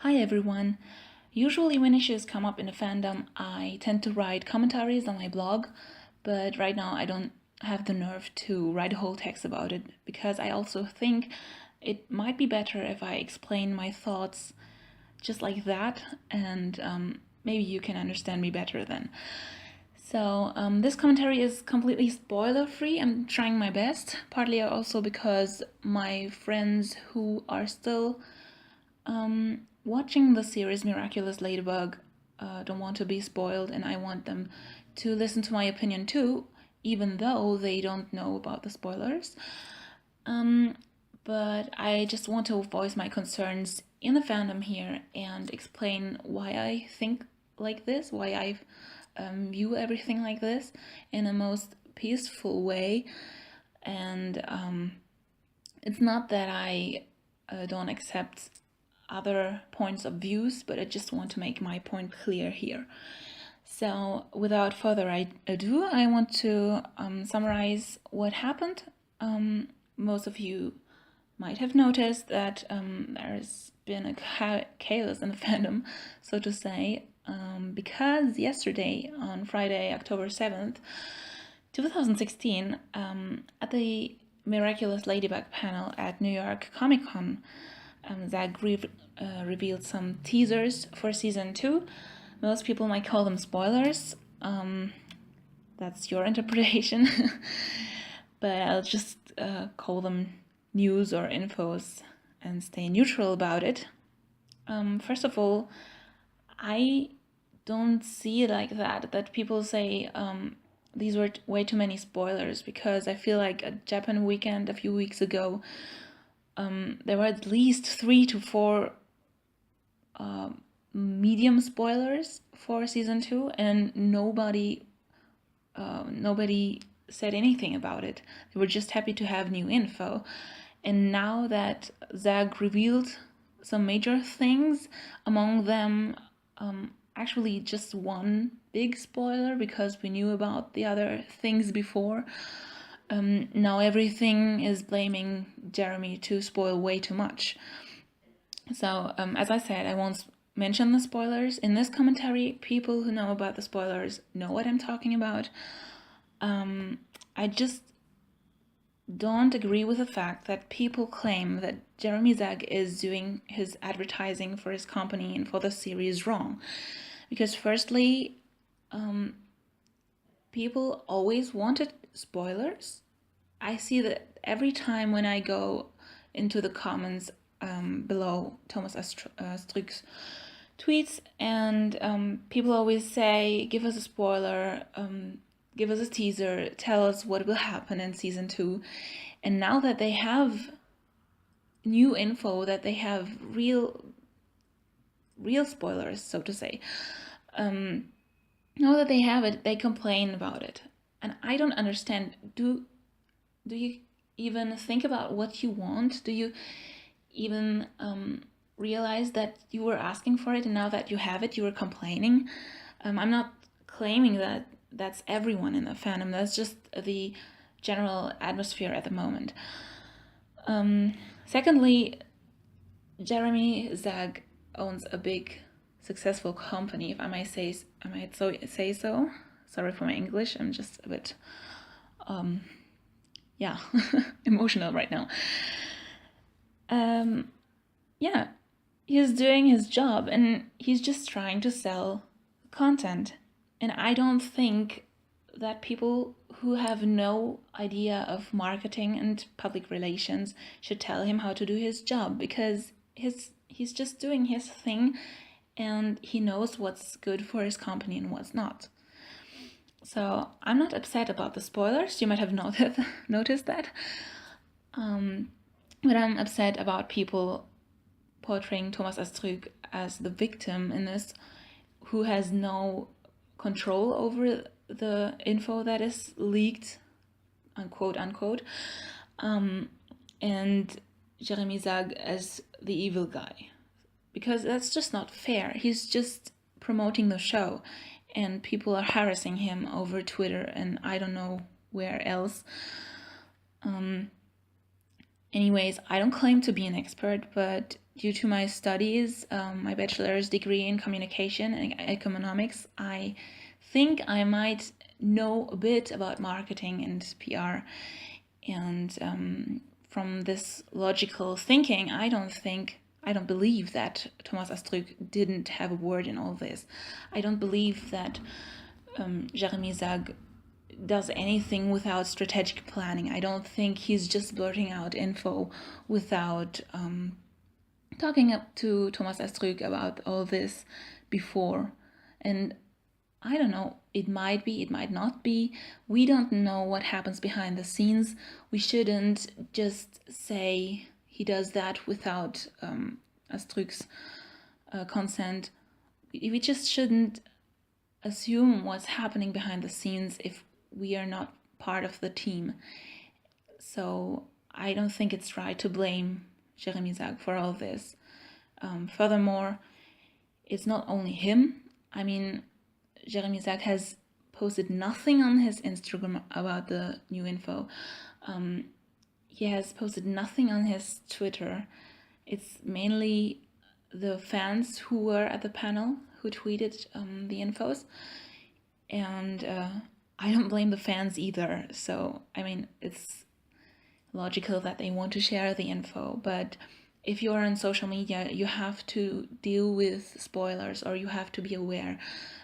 Hi everyone. Usually when issues come up in a fandom, I tend to write commentaries on my blog, but right now I don't have the nerve to write a whole text about it because I also think it might be better if I explain my thoughts just like that, and maybe you can understand me better then. So this commentary is completely spoiler-free. I'm trying my best, partly also because my friends who are still watching the series Miraculous Ladybug don't want to be spoiled, and I want them to listen to my opinion too, even though they don't know about the spoilers. But I just want to voice my concerns in the fandom here and explain why I think like this, why I view everything like this in a most peaceful way. And it's not that I don't accept other points of views, but I just want to make my point clear here. So without further ado, I want to summarize what happened. Most of you might have noticed that there's been a chaos in the fandom, so to say, because yesterday, on Friday, October 7th, 2016, at the Miraculous Ladybug panel at New York Comic Con, Zach revealed some teasers for season 2. Most people might call them spoilers. That's your interpretation. But I'll just call them news or infos and stay neutral about it. First of all, I don't see it like that people say these were way too many spoilers, because I feel like at Japan Weekend a few weeks ago, there were at least 3 to 4 medium spoilers for season 2, and nobody said anything about it. They were just happy to have new info. And now that Zag revealed some major things, among them actually just one big spoiler, because we knew about the other things before, now everything is blaming Jeremy to spoil way too much. So, as I said, I won't mention the spoilers. In this commentary, people who know about the spoilers know what I'm talking about. I just don't agree with the fact that people claim that Jeremy Zag is doing his advertising for his company and for the series wrong. Because firstly, people always wanted spoilers. I see that every time when I go into the comments below Thomas Strück's tweets, and people always say, give us a spoiler, give us a teaser, tell us what will happen in season 2. And now that they have new info, that they have real spoilers, so to say, now that they have it, they complain about it. And I don't understand. Do you even think about what you want? Do you even realize that you were asking for it, and now that you have it, you are complaining? I'm not claiming that that's everyone in the fandom. That's just the general atmosphere at the moment. Secondly, Jeremy Zag owns a big, successful company, if I might say so. Sorry for my English. I'm just a bit, emotional right now. Yeah, he's doing his job, and he's just trying to sell content. And I don't think that people who have no idea of marketing and public relations should tell him how to do his job, because he's just doing his thing, and he knows what's good for his company and what's not. So I'm not upset about the spoilers. You might have noticed that. But I'm upset about people portraying Thomas Strük as the victim in this, who has no control over the info that is leaked, unquote, and Jeremy Zag as the evil guy. Because that's just not fair. He's just promoting the show, and people are harassing him over Twitter and I don't know where else. Anyways, I don't claim to be an expert, but due to my studies, my bachelor's degree in communication and economics, I think I might know a bit about marketing and PR. And from this logical thinking, I don't believe that Thomas Astruc didn't have a word in all this. I don't believe that Jeremy Zag does anything without strategic planning. I don't think he's just blurting out info without talking up to Thomas Astruc about all this before. And I don't know, it might be, it might not be. We don't know what happens behind the scenes. We shouldn't just say he does that without Astruc's consent. We just shouldn't assume what's happening behind the scenes if we are not part of the team. So I don't think it's right to blame Jeremy Zag for all this. Furthermore, it's not only him. I mean, Jeremy Zag has posted nothing on his Instagram about the new info. He has posted nothing on his Twitter. It's mainly the fans who were at the panel who tweeted the infos. And I don't blame the fans either. So, I mean, it's logical that they want to share the info. But if you are on social media, you have to deal with spoilers, or you have to be aware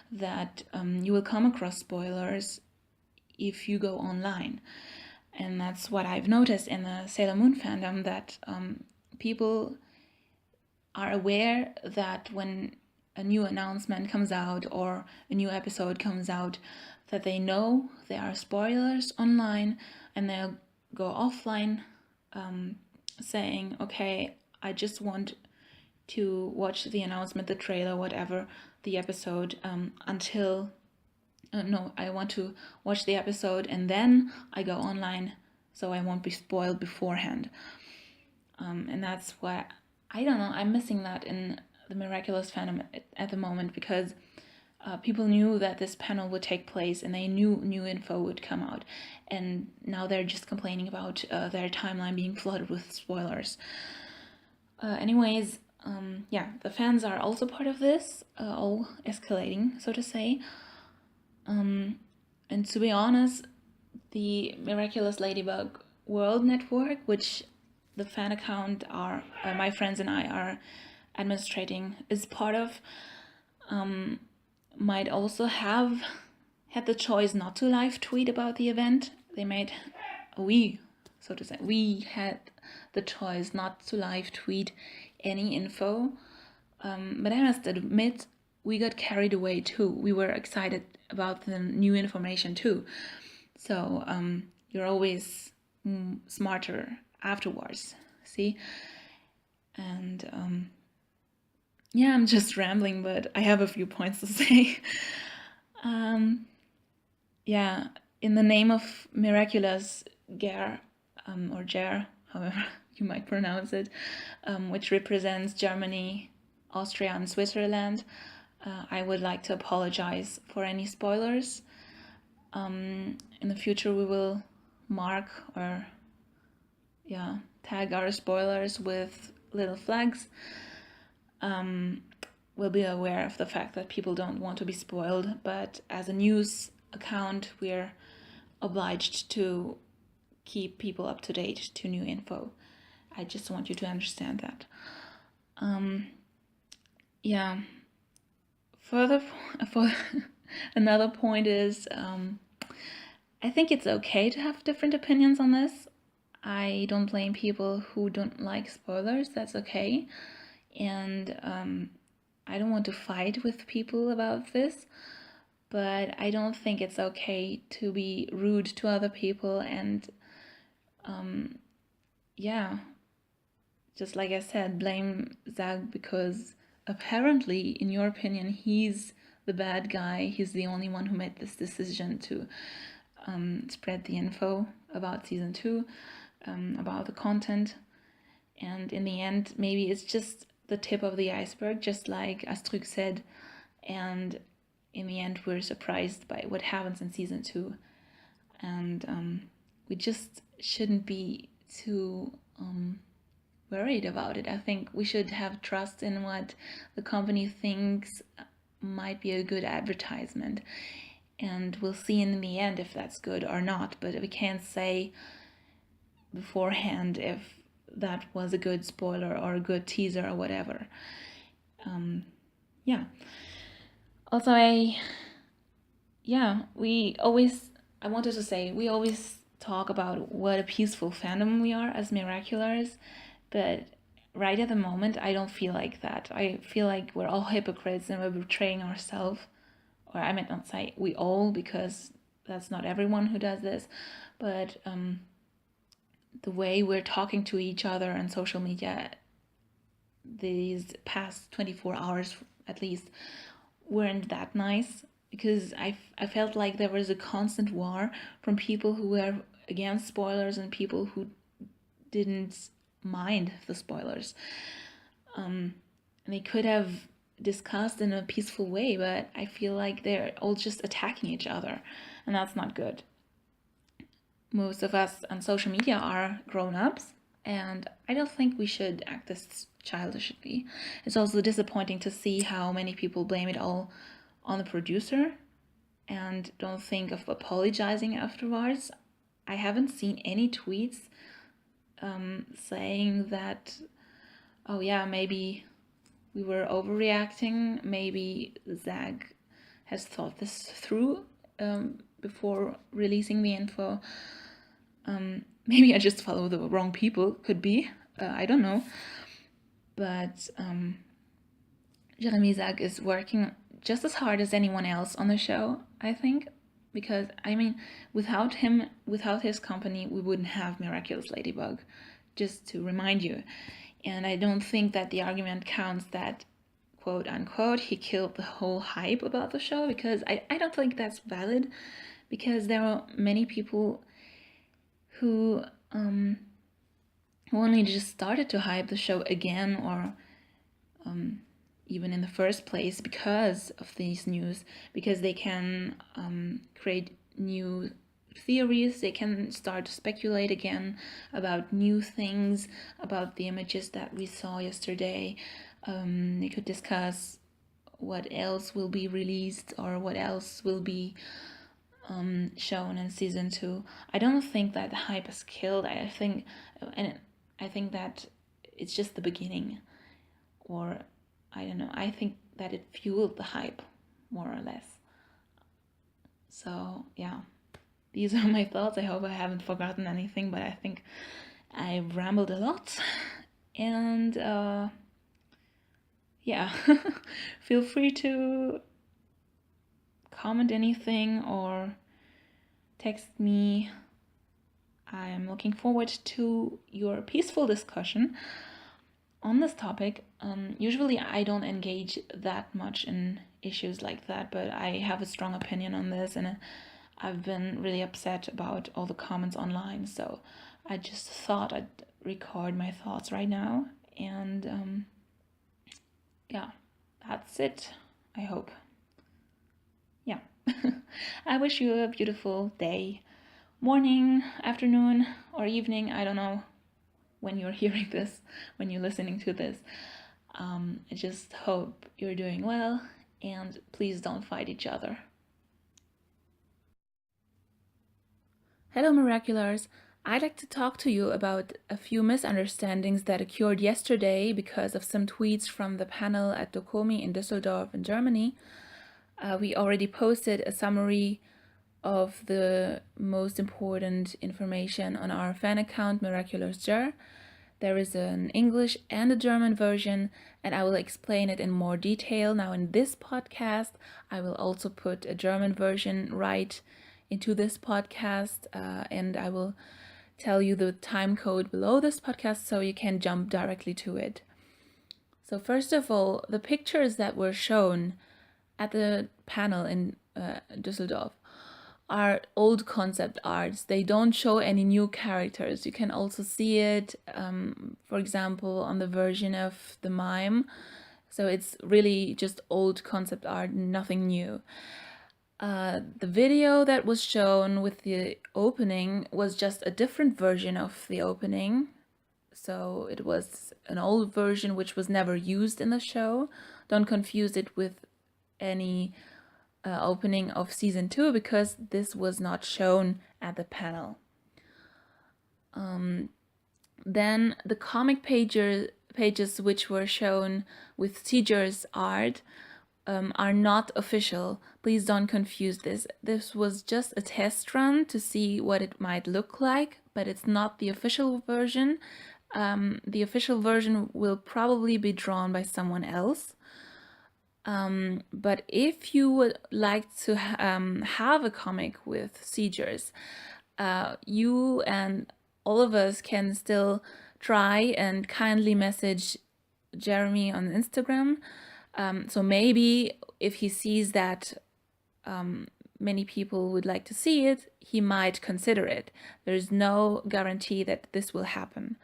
that you will come across spoilers if you go online. And that's what I've noticed in the Sailor Moon fandom, that people are aware that when a new announcement comes out or a new episode comes out, that they know there are spoilers online, and they'll go offline saying, okay, I just want to watch the announcement, the trailer, whatever, the episode until I want to watch the episode and then I go online so I won't be spoiled beforehand. And that's why, I don't know, I'm missing that in the Miraculous fandom at the moment, because people knew that this panel would take place and they knew new info would come out, and now they're just complaining about their timeline being flooded with spoilers. Anyways, the fans are also part of this, all escalating, so to say. And to be honest, the Miraculous Ladybug World Network, which the fan account my friends and I are administrating, is part of, might also have had the choice not to live tweet about the event. We had the choice not to live tweet any info, but I must admit, we got carried away too. We were excited about the new information too. So you're always smarter afterwards, see? And I'm just rambling, but I have a few points to say. In the name of miraculersger, or ger, however you might pronounce it, which represents Germany, Austria, and Switzerland, I would like to apologize for any spoilers. In the future, we will mark or tag our spoilers with little flags. We'll be aware of the fact that people don't want to be spoiled, but as a news account, we're obliged to keep people up to date to new info. I just want you to understand that. Further, for another point is, I think it's okay to have different opinions on this. I don't blame people who don't like spoilers. That's okay. And I don't want to fight with people about this, but I don't think it's okay to be rude to other people and just like I said, blame Zag because apparently, in your opinion, he's the bad guy. He's the only one who made this decision to spread the info about season 2, about the content. And in the end, maybe it's just the tip of the iceberg, just like Astruc said. And in the end, we're surprised by what happens in season 2. And we just shouldn't be too worried about it. I think we should have trust in what the company thinks might be a good advertisement, and we'll see in the end if that's good or not, but we can't say beforehand if that was a good spoiler or a good teaser or whatever. Yeah. Also, I wanted to say, we always talk about what a peaceful fandom we are as Miraculous, but right at the moment, I don't feel like that. I feel like we're all hypocrites and we're betraying ourselves. Or I might not say we all, because that's not everyone who does this, but the way we're talking to each other on social media these past 24 hours at least weren't that nice, because I felt like there was a constant war from people who were against spoilers and people who didn't mind the spoilers. They could have discussed in a peaceful way, but I feel like they're all just attacking each other, and that's not good. Most of us on social media are grown-ups, and I don't think we should act this childishly. It's also disappointing to see how many people blame it all on the producer and don't think of apologizing afterwards. I haven't seen any tweets saying that, oh yeah, maybe we were overreacting, maybe Zag has thought this through before releasing the info. Maybe I just follow the wrong people, could be, I don't know. But Jeremy Zag is working just as hard as anyone else on the show, I think, because, I mean, without him, without his company, we wouldn't have Miraculous Ladybug, just to remind you. And I don't think that the argument counts that, quote unquote, he killed the whole hype about the show, because I don't think that's valid, because there are many people who only just started to hype the show again, or even in the first place, because of these news, because they can create new theories, they can start to speculate again about new things, about the images that we saw yesterday. They could discuss what else will be released or what else will be shown in season 2. I don't think that the hype is killed. I think that it's just the beginning, or I don't know. I think that it fueled the hype, more or less. So yeah, these are my thoughts. I hope I haven't forgotten anything, but I think I rambled a lot. And yeah, feel free to comment anything or text me. I'm looking forward to your peaceful discussion on this topic. Usually I don't engage that much in issues like that, but I have a strong opinion on this, and I've been really upset about all the comments online, so I just thought I'd record my thoughts right now. And yeah, that's it, I hope. Yeah. I wish you a beautiful day, morning, afternoon, or evening. I don't know when you're hearing this, when you're listening to this. I just hope you're doing well, and please don't fight each other. Hello, Miraculars. I'd like to talk to you about a few misunderstandings that occurred yesterday because of some tweets from the panel at Dokomi in Düsseldorf in Germany. We already posted a summary of the most important information on our fan account, miraculersger. There is an English and a German version, and I will explain it in more detail now in this podcast. I will also put a German version right into this podcast, and I will tell you the time code below this podcast so you can jump directly to it. So first of all, the pictures that were shown at the panel in Düsseldorf are old concept arts. They don't show any new characters. You can also see it, for example, on the version of the mime. So it's really just old concept art, nothing new. The video that was shown with the opening was just a different version of the opening. so it was an old version which was never used in the show. Don't confuse it with any opening of season 2, because this was not shown at the panel. Then the comic pages which were shown with Seger's art are not official. Please don't confuse this. This was just a test run to see what it might look like, but it's not the official version. The official version will probably be drawn by someone else. But if you would like to have a comic with Seegers, you and all of us can still try and kindly message Jeremy on Instagram. So maybe if he sees that many people would like to see it, he might consider it. There's no guarantee that this will happen.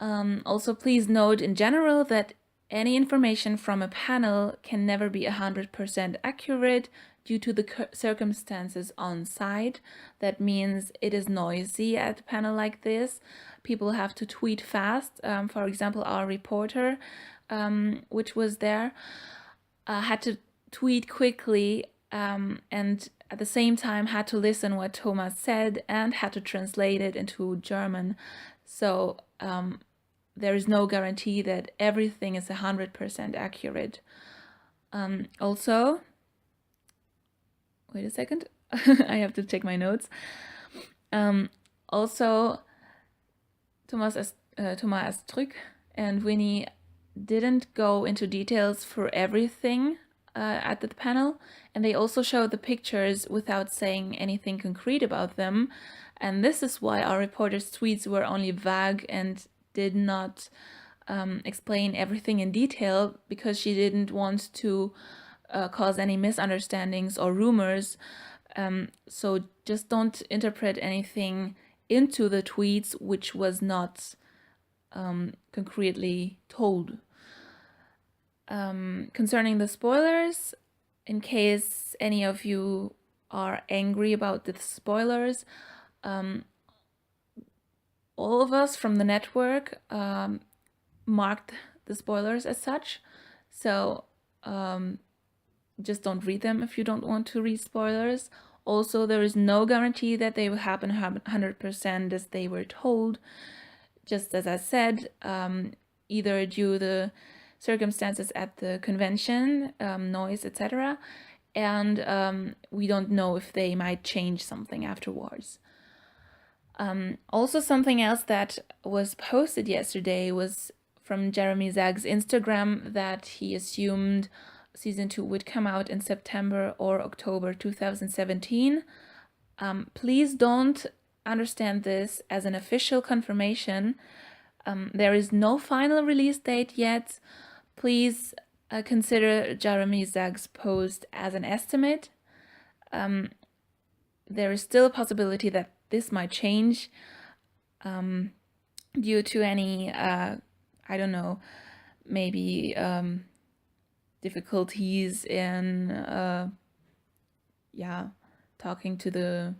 Also, please note in general that any information from a panel can never be 100% accurate due to the circumstances on site. That means it is noisy at a panel like this. People have to tweet fast. For example, our reporter, which was there, had to tweet quickly and at the same time had to listen what Thomas said and had to translate it into German. So there is no guarantee that everything is 100% accurate. Also, wait a second, I have to check my notes. Also, Thomas Astruc and Winnie didn't go into details for everything at the panel, and they also showed the pictures without saying anything concrete about them. And this is why our reporter's tweets were only vague and did not explain everything in detail, because she didn't want to cause any misunderstandings or rumors. So just don't interpret anything into the tweets which was not concretely told. Concerning the spoilers, in case any of you are angry about the spoilers, all of us from the network marked the spoilers as such, so just don't read them if you don't want to read spoilers. Also, there is no guarantee that they will happen 100% as they were told. Just as I said, either due to the circumstances at the convention, noise, etc., and we don't know if they might change something afterwards. Also, something else that was posted yesterday was from Jeremy Zag's Instagram, that he assumed season 2 would come out in September or October 2017. Please don't understand this as an official confirmation. There is no final release date yet. Please consider Jeremy Zag's post as an estimate. There is still a possibility that this might change due to any, I don't know, maybe difficulties in, talking to the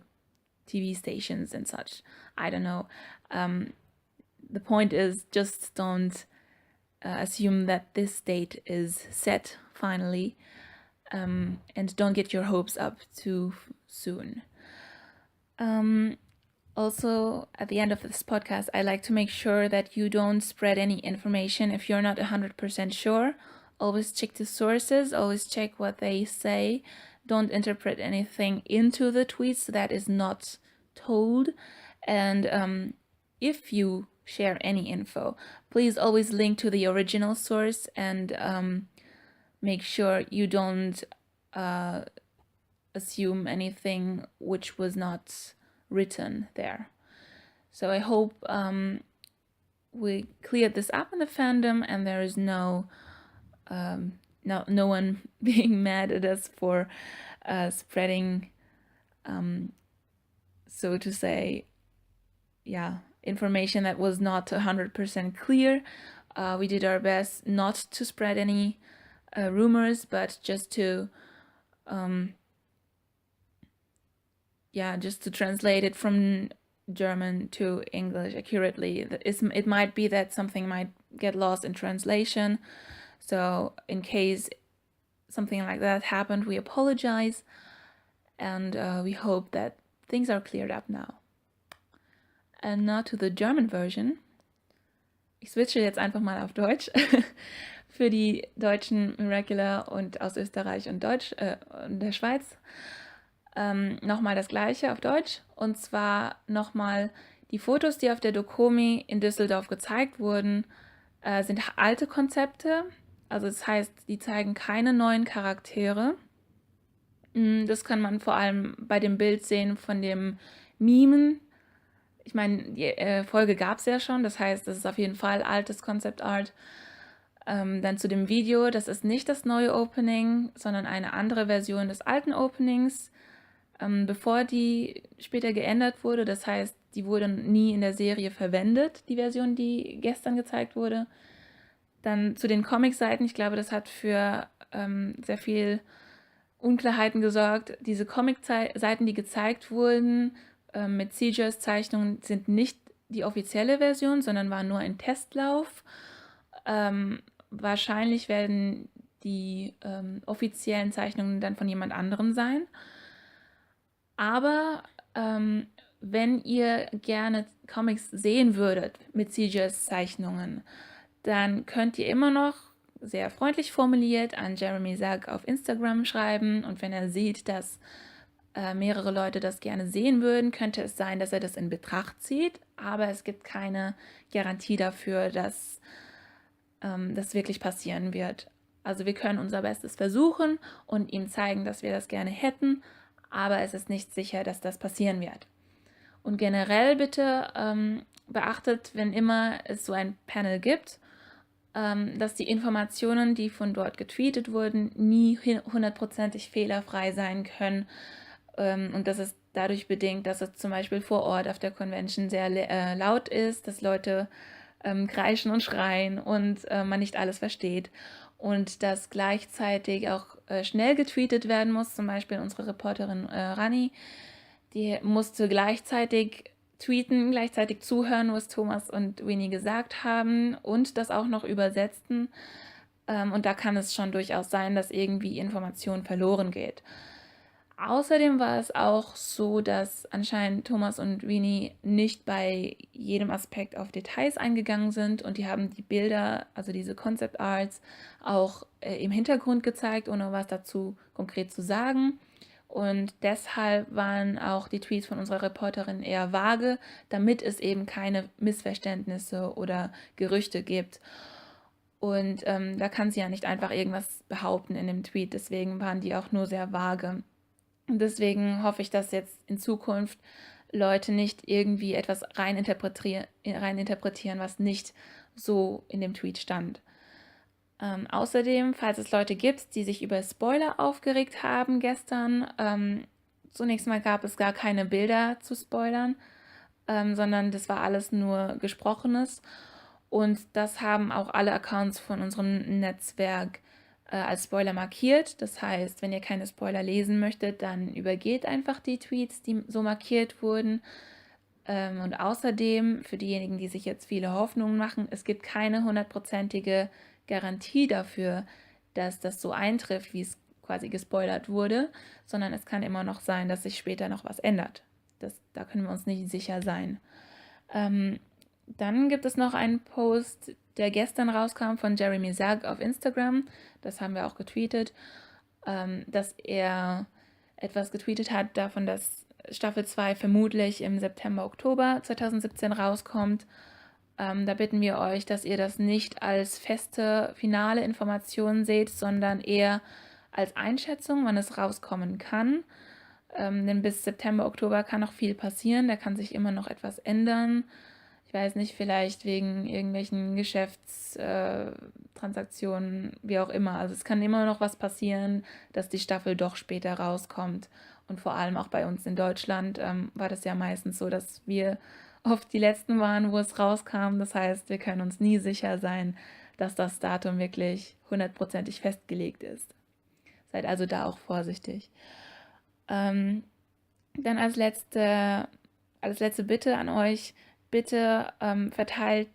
TV stations and such. I don't know. The point is, just don't assume that this date is set finally, and don't get your hopes up too soon. Also, at the end of this podcast, I like to make sure that you don't spread any information if you're not 100% sure. Always check the sources, always check what they say. Don't interpret anything into the tweets that is not told. And if you share any info, please always link to the original source, and make sure you don't assume anything which was not written there. So I hope we cleared this up in the fandom, and there is no one being mad at us for spreading, so to say, information that was not 100% clear. We did our best not to spread any rumors, but just to just to translate it from German to English accurately. It might be that something might get lost in translation. So in case something like that happened, we apologize, and we hope that things are cleared up now. And now to the German version. Ich switche jetzt einfach mal auf Deutsch. Für die deutschen Miracular und aus Österreich und und der Schweiz. Nochmal das gleiche auf Deutsch. Und zwar nochmal die Fotos, die auf der Dokomi in Düsseldorf gezeigt wurden, sind alte Konzepte. Also das heißt, die zeigen keine neuen Charaktere. Das kann man vor allem bei dem Bild sehen von dem Mimen. Ich meine, die Folge gab es ja schon, das heißt, das ist auf jeden Fall altes Concept Art. Dann zu dem Video, das ist nicht das neue Opening, sondern eine andere Version des alten Openings, bevor die später geändert wurde. Das heißt, die wurde nie in der Serie verwendet, die Version, die gestern gezeigt wurde. Dann zu den Comic-Seiten, ich glaube, das hat für sehr viel Unklarheiten gesorgt. Diese Comic-Seiten, die gezeigt wurden, mit SGers Zeichnungen, sind nicht die offizielle Version, sondern waren nur ein Testlauf. Wahrscheinlich werden die offiziellen Zeichnungen dann von jemand anderem sein. Aber wenn ihr gerne Comics sehen würdet mit SGers Zeichnungen, dann könnt ihr immer noch sehr freundlich formuliert an Jeremy Zag auf Instagram schreiben. Und wenn er sieht, dass mehrere Leute das gerne sehen würden, könnte es sein, dass er das in Betracht zieht. Aber es gibt keine Garantie dafür, dass das wirklich passieren wird. Also wir können unser Bestes versuchen und ihm zeigen, dass wir das gerne hätten, aber es ist nicht sicher, dass das passieren wird. Und generell bitte beachtet, wenn immer es so ein Panel gibt, dass die Informationen, die von dort getweetet wurden, nie 100%ig fehlerfrei sein können. Und das ist dadurch bedingt, dass es zum Beispiel vor Ort auf der Convention sehr laut ist, dass Leute kreischen und schreien und man nicht alles versteht. Und dass gleichzeitig auch schnell getweetet werden muss. Zum Beispiel unsere Reporterin Rani, die musste gleichzeitig tweeten, gleichzeitig zuhören, was Thomas und Winnie gesagt haben und das auch noch übersetzten. Und da kann es schon durchaus sein, dass irgendwie Information verloren geht. Außerdem war es auch so, dass anscheinend Thomas und Winnie nicht bei jedem Aspekt auf Details eingegangen sind und die haben die Bilder, also diese Concept Arts, auch im Hintergrund gezeigt, ohne was dazu konkret zu sagen. Und deshalb waren auch die Tweets von unserer Reporterin eher vage, damit es eben keine Missverständnisse oder Gerüchte gibt. Und da kann sie ja nicht einfach irgendwas behaupten in dem Tweet, deswegen waren die auch nur sehr vage. Und deswegen hoffe ich, dass jetzt in Zukunft Leute nicht irgendwie etwas rein interpretieren, was nicht so in dem Tweet stand. Außerdem, falls es Leute gibt, die sich über Spoiler aufgeregt haben gestern, zunächst mal gab es gar keine Bilder zu Spoilern, sondern das war alles nur Gesprochenes. Und das haben auch alle Accounts von unserem Netzwerk als Spoiler markiert. Das heißt, wenn ihr keine Spoiler lesen möchtet, dann übergeht einfach die Tweets, die so markiert wurden. Und außerdem, für diejenigen, die sich jetzt viele Hoffnungen machen, es gibt keine 100%ige Garantie dafür, dass das so eintrifft, wie es quasi gespoilert wurde, sondern es kann immer noch sein, dass sich später noch was ändert. Da können wir uns nicht sicher sein. Dann gibt es noch einen Post, der gestern rauskam von Jeremy Zag auf Instagram. Das haben wir auch getweetet, dass er etwas getweetet hat davon, dass Staffel 2 vermutlich im September, Oktober 2017 rauskommt. Da bitten wir euch, dass ihr das nicht als feste, finale Information seht, sondern eher als Einschätzung, wann es rauskommen kann. Denn bis September, Oktober kann noch viel passieren, da kann sich immer noch etwas ändern. Ich weiß nicht, vielleicht wegen irgendwelchen Geschäftstransaktionen, wie auch immer. Also es kann immer noch was passieren, dass die Staffel doch später rauskommt. Und vor allem auch bei uns in Deutschland war das ja meistens so, dass wir oft die Letzten waren, wo es rauskam. Das heißt, wir können uns nie sicher sein, dass das Datum wirklich 100%ig festgelegt ist. Seid also da auch vorsichtig. Dann als letzte als letzte Bitte an euch, bitte verteilt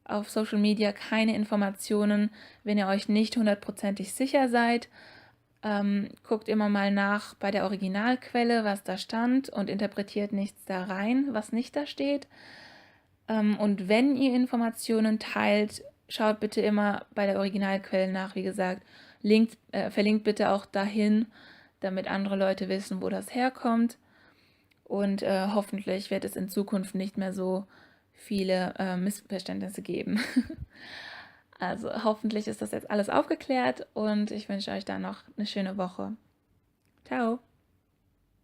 auf Social Media keine Informationen, wenn ihr euch nicht hundertprozentig sicher seid. Guckt immer mal nach bei der Originalquelle, was da stand, und interpretiert nichts da rein, was nicht da steht. Und wenn ihr Informationen teilt, schaut bitte immer bei der Originalquelle nach, wie gesagt. Verlinkt bitte auch dahin, damit andere Leute wissen, wo das herkommt. Und hoffentlich wird es in Zukunft nicht mehr so viele Missverständnisse geben. Also hoffentlich ist das jetzt alles aufgeklärt und ich wünsche euch dann noch eine schöne Woche. Ciao!